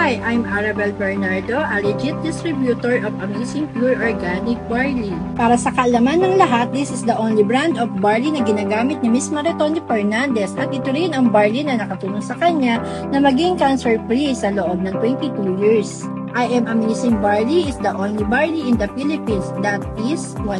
Hi, I'm Arabel Bernardo, a legit distributor of Amazing Pure Organic Barley. Para sa kaalaman ng lahat, this is the only brand of barley na ginagamit ni Miss Maritoni Fernandez at ito rin ang barley na nakatulong sa kanya na maging cancer-free sa loob ng 22 years. I Am Amazing Barley is the only barley in the Philippines that is 100%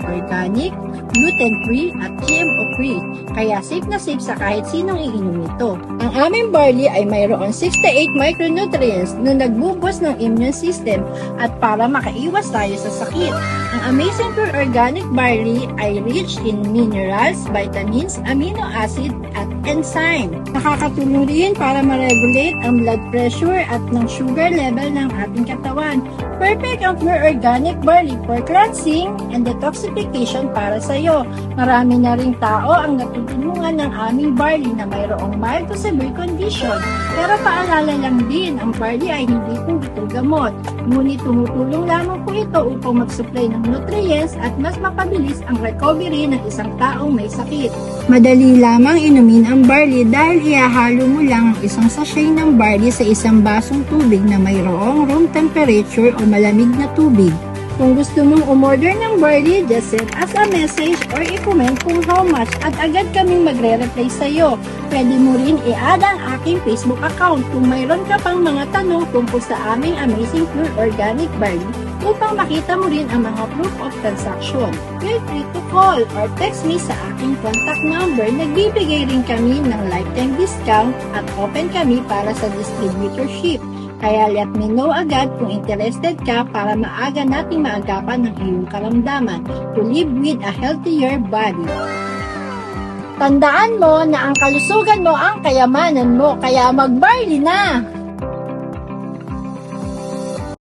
organic, gluten-free at GMO-free. Kaya safe na safe sa kahit sinong iinom ito. Ang aming barley ay mayroon 68 micronutrients na nagbuboost ng immune system at para makaiwas tayo sa sakit. Ang Amazing Pure Organic Barley ay rich in minerals, vitamins, amino acid at enzyme. Nakakatulong rin para ma-regulate ang blood pressure at ng sugar level ng ating katawan. Perfect ang Pure Organic Barley for cleansing and detoxification para sa iyo. Marami na ring tao ang natutulungan ng aming barley na mayroong mild to severe condition. Pero paalala lang din, ang barley ay hindi po ito gamot. Ngunit tumutulong lamang po ito upang mag-supply ng nutrients at mas mapabilis ang recovery ng isang taong may sakit. Madali lamang inumin ang barley dahil ihahalo mo lang ang isang sachet ng barley sa isang basong tubig na mayroong room temperature o malamig na tubig. Kung gusto mong umorder ng barley, just send us a message or i-comment kung how much at agad kaming magre-reply sa iyo. Pwede mo rin i-add ang aking Facebook account kung mayroon ka pang mga tanong tungkol sa aming Amazing Pure Organic Barley upang makita mo rin ang mga proof of transaction. Feel free to call or text me sa aking contact number. Nagbibigay rin kami ng lifetime discount at open kami para sa distributorship. Kaya let me know agad kung interested ka para maaga nating maagapan ng iyong karamdaman to live with a healthier body. Tandaan mo na ang kalusugan mo ang kayamanan mo, kaya mag-barley na!